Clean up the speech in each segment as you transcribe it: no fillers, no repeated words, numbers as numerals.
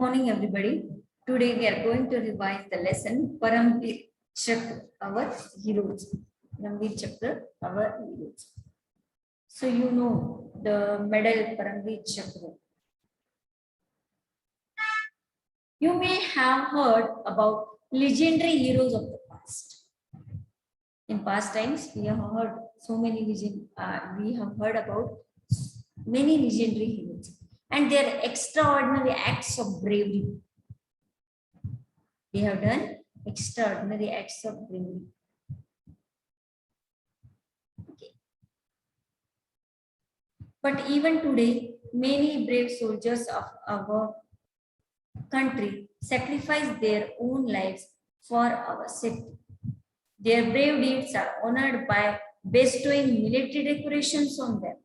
Morning, everybody. Today we are going to revise the lesson Paramveer Chakra, our heroes. Paramveer Chakra, our heroes. So you know the medal Paramveer Chakra. You may have heard about legendary heroes of the past. In past times, we have heard so many we have heard about many legendary heroes and their extraordinary acts of bravery. They have done extraordinary acts of bravery. Okay. But even today, many brave soldiers of our country sacrifice their own lives for our safety. Their brave deeds are honored by bestowing military decorations on them.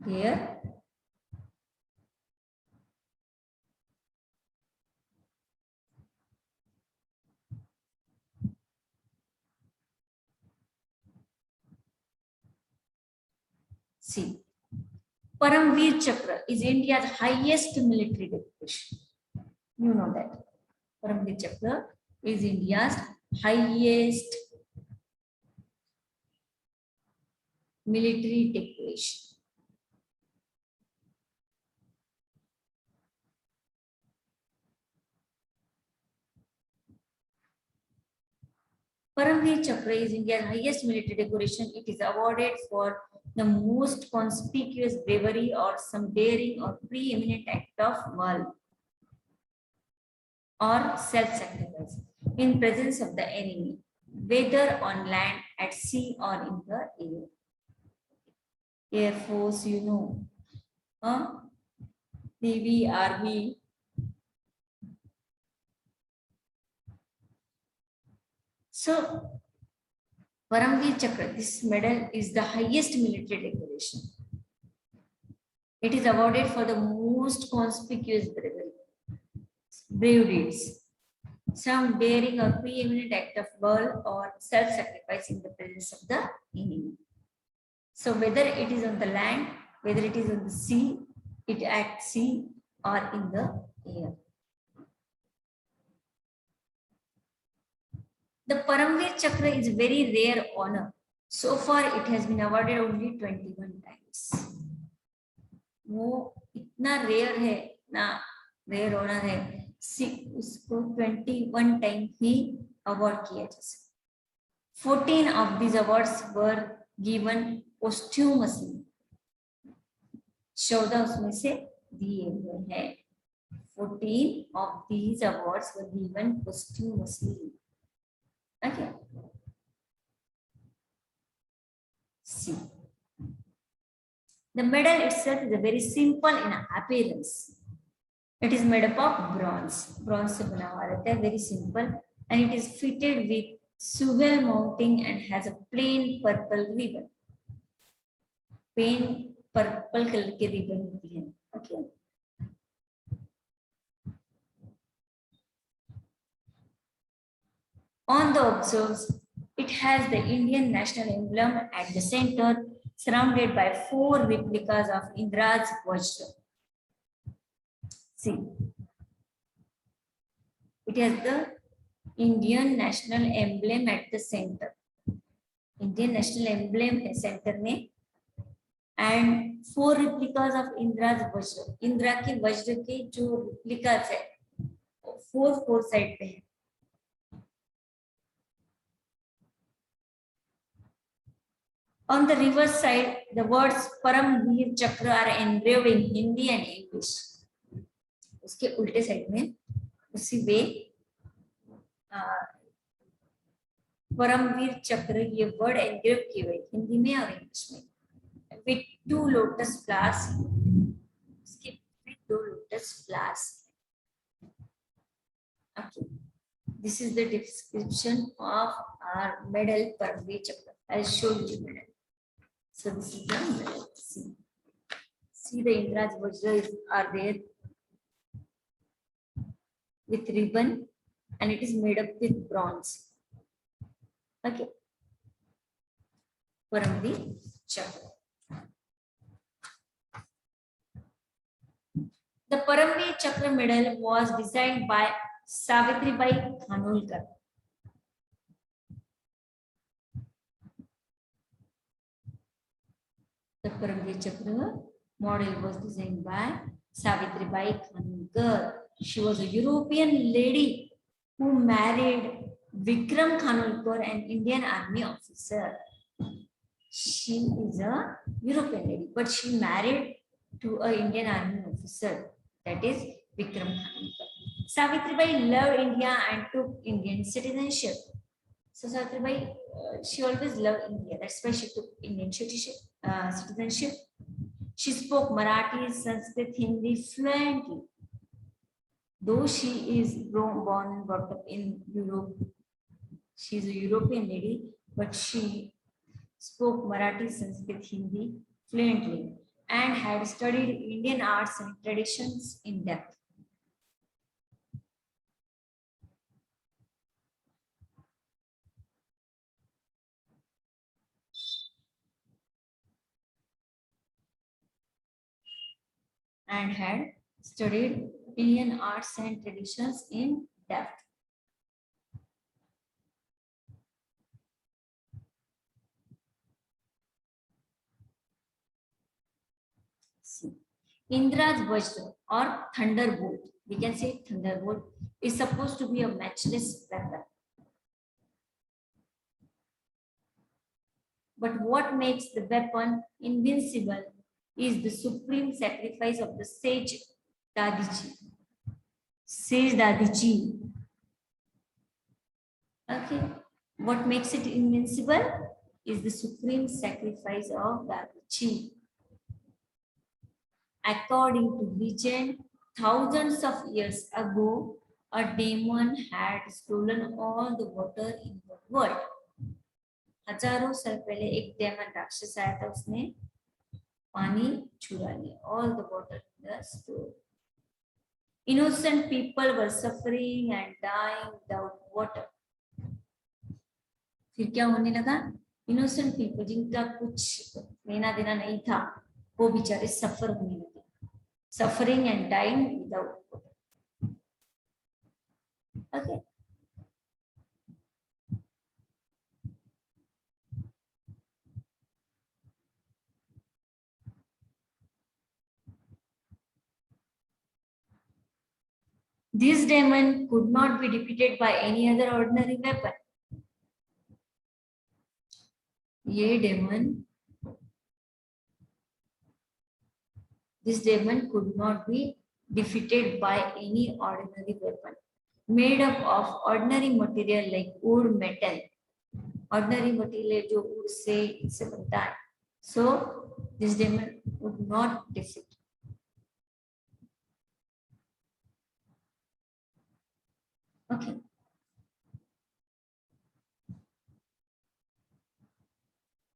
Here, see, Paramveer Chakra is India's highest military decoration. You know that. Paramveer Chakra is India's highest military decoration. Paramveer Chakra is India's highest military decoration. It is awarded for the most conspicuous bravery or some daring or preeminent act of valor or self-sacrifice in presence of the enemy, whether on land, at sea, or in the air. Air Force, you know, Navy, Army. So, Paramveer Chakra, this medal is the highest military decoration. It is awarded for the most conspicuous bravery, brave deeds, some daring or preeminent act of valor or self-sacrifice in the presence of the enemy. So whether it is on the land, whether it is on the sea, it at sea or in the air. The Paramveer Chakra is a very rare honor. So far, it has been awarded only 21 times. वो इतना rare है, ना rare honour है, उसको 21 time ही award किया जा सकता। 14 of these awards were given posthumously. 14 उसमें से दिए हुए हैं। 14 of these awards were given posthumously. Okay. See. The medal itself is very simple in appearance. It is made up of bronze. Bronze से बना हुआ रहता है, very simple, and it is fitted with swivel mounting and has a plain purple ribbon. Plain purple color के ribbon होती है. Okay. On the obverse, it has the Indian national emblem at the center, surrounded by 4 replicas of Indra's Vajra. See, it has the Indian national emblem at the center. Indian national emblem है center में, and 4 replicas of Indra's Vajra. Indira के वज्र के जो replicas है, 4 side पे है. On the reverse side, the words Paramveer Chakra are engraved in Hindi and English. उसके उल्टे साइड में उसी वे परमवीर चक्र ये वर्ड एनग्रेव किए हुए हिंदी में और इंग्लिश में with 2 lotus flowers. उसके with 2 lotus flowers. Okay, this is the description of our medal Paramveer Chakra. I'll show you the medal. So this is the medal. See the Indra's Vajra are there with ribbon, and it is made up with bronze. Okay. Paramveer Chakra. The Paramveer Chakra medal was designed by Savitribai Khanolkar. The Paramveer Chakra model was designed by Savitribai Khanolkar. She was a European lady who married Vikram Khanolkar, an Indian army officer. She is a European lady, but she married to an Indian army officer, that is Vikram Khanolkar. Savitribai loved India and took Indian citizenship. So Savitribai, she always loved India. That's why she took Indian citizenship. She spoke Marathi, Sanskrit, Hindi fluently. Though she is born and brought up in Europe, she is a European lady, but she spoke Marathi, Sanskrit, Hindi fluently and had studied Indian arts and traditions in depth. And had studied Indian arts and traditions in depth. Indra's Vajra or Thunderbolt, we can say Thunderbolt, is supposed to be a matchless weapon. But what makes the weapon invincible is the supreme sacrifice of the sage Dadiji. Sage Dadiji. Okay. What makes it invincible is the supreme sacrifice of Dadiji. According to legend, thousands of years ago, a demon had stolen all the water in the world. हजारों साल पहले एक daemon राक्षस आया था, उसने पानी चुरा लिया, all the water in the store. Innocent people were suffering and dying without water. फिर क्या होने लगा? Innocent people जिनका कुछ लेना देना नहीं था, वो बेचारे सफर होने लगे. Suffering and dying without water. Okay. This demon could not be defeated by any other ordinary weapon. This demon could not be defeated by any ordinary weapon. Made up of ordinary material like wood, metal. Ordinary material जो wood से बनता है. So this demon would not defeat. Okay.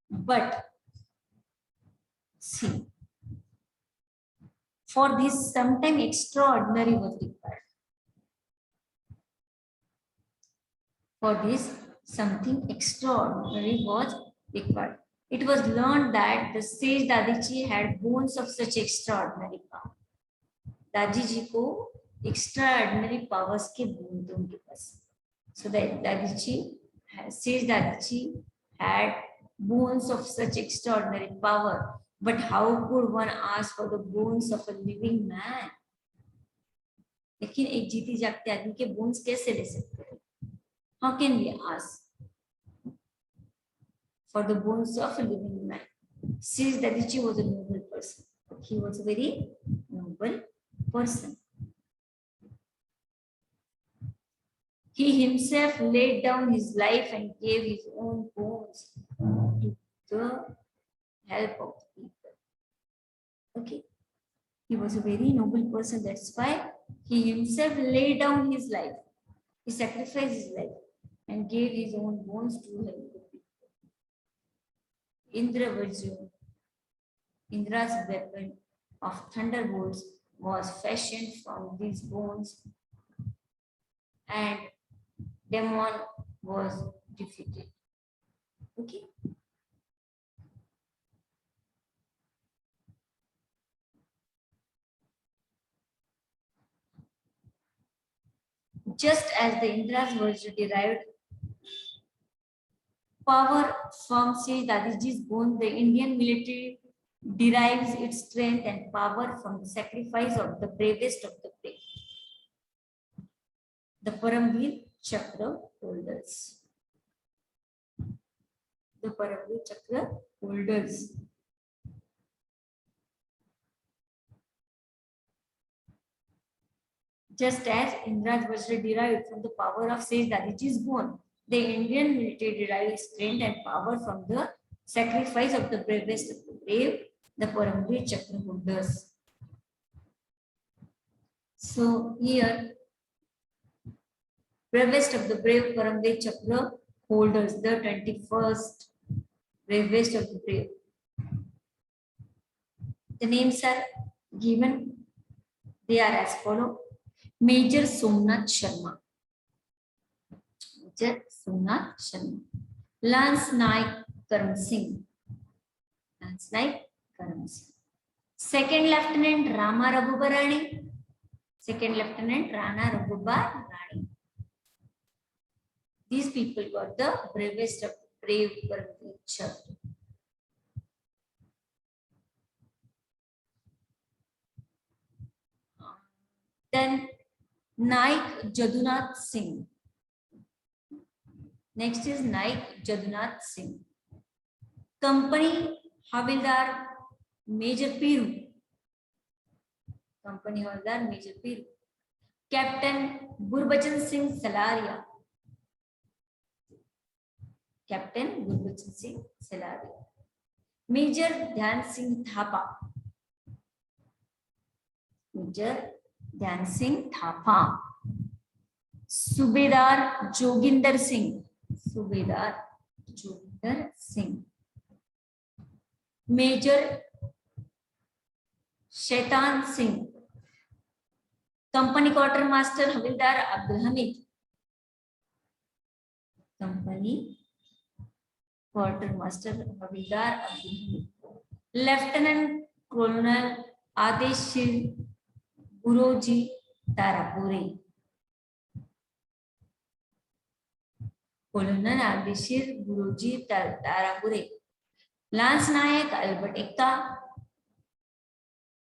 But see, for this sometime extraordinary was required. For this something extraordinary was required. It was learned that the sage Dadiji had bones of such extraordinary power. दादी जी को extraordinary powers के bone थे उनके पास. So that sage Dadiji had bones of such extraordinary power. But how could one ask for the bones of a living man? लेकिन एक जीती जागते आदमी के बोन्स कैसे ले सकते हैं? How can we ask for the bones of a living man? Sage Dadiji was a noble person. He was a very noble person. He himself laid down his life and gave his own bones to the help of the people. Okay. He was a very noble person. That's why he himself laid down his life. He sacrificed his life and gave his own bones to help the people. Indra Vajra, Indra's weapon of thunderbolts, was fashioned from these bones, and demon was defeated. Okay. just as the Indra's Vajra derived power from Sage Dadiji's bone, the Indian military derives its strength and power from the sacrifice of the bravest of the brave, the Paramveer Chakra holders. The Paramveer Chakra holders. Just as Indra's Vajra derived from the power of Sage Dadiji's bone, the Indian military derives strength and power from the sacrifice of the bravest of the brave, the Paramveer Chakra holders. So here, bravest of the brave Paramveer Chakra holders, the 21st bravest of the brave. The names are given. They are as follow. Major Somnath Sharma. Major Somnath Sharma. Lance Naik Karam Singh. Lance Naik Karam Singh. Second Lieutenant Rama Raghubar Rani. Second Lieutenant Rana Raghubar Rani. These people got the bravest of brave Paramveer Chakra. Then Naik Jadunath Singh. Next is Naik Jadunath Singh. Company Havildar Major Piru. Company Havildar Major Piru. Captain Gurbachan Singh Salaria. Captain Gurbachan Singh Salaria. Major Dhyan Singh Thapa. Major Dhyan Singh Thapa. Subedar Joginder Singh. Subedar Joginder Singh. Major Shaitan Singh. Company Quartermaster Havildar Abdul Hamid. Company Quartermaster Havildar Abdul Hamid. Lieutenant Colonel Adesh Guruji Tarapuri. Colonel Adesh Guruji Tarapuri. Lance Nayak Albert Ekta.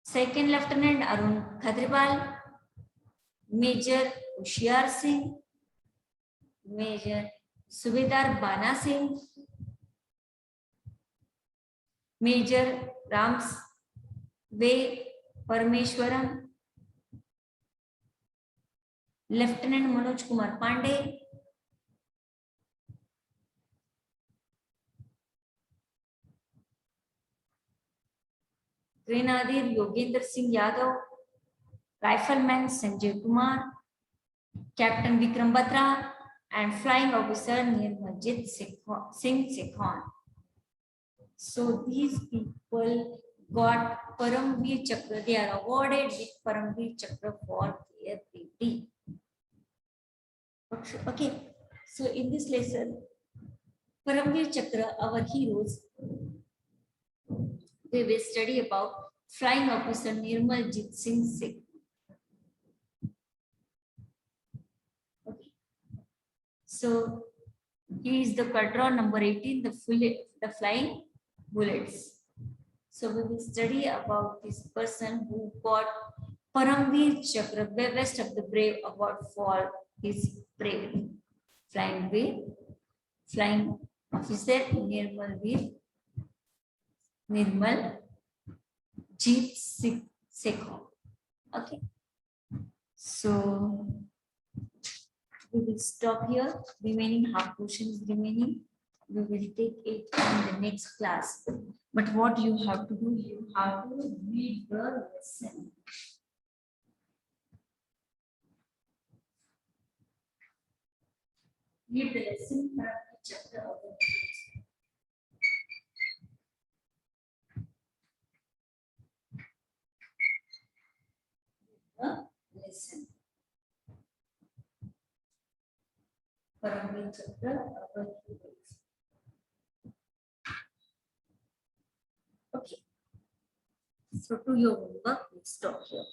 Second Lieutenant Arun Khatripal. Major Hoshiar Singh. Major Subedar Bana Singh. Major Rams V. Parameshwaram. Lieutenant Manoj Kumar Pandey. Grenadier Yogendra Singh Yadav. Rifleman Sanjay Kumar. Captain Vikram Batra. And Flying Officer Nirmaljit Singh Sekhon. So these people got Paramveer Chakra. They are awarded with Paramveer Chakra for their bravery. Okay. So in this lesson, Paramveer Chakra, our heroes, we will study about Flying Officer Nirmaljit Singh Sekhon. Okay. So he is the quadron number 18, the flying bullets. So we will study about this person who got Paramveer Chakra, bravest of the brave, award for his bravery. Flying officer Nirmaljeet Singh Sekhon. Okay. So we will stop here. Remaining half questions remaining. We will take it in the next class. But what you have to do, you have to read the lesson. Read the lesson from the chapter of the lesson. Paramveer Chakra. Okay. So to your homework, we stop here.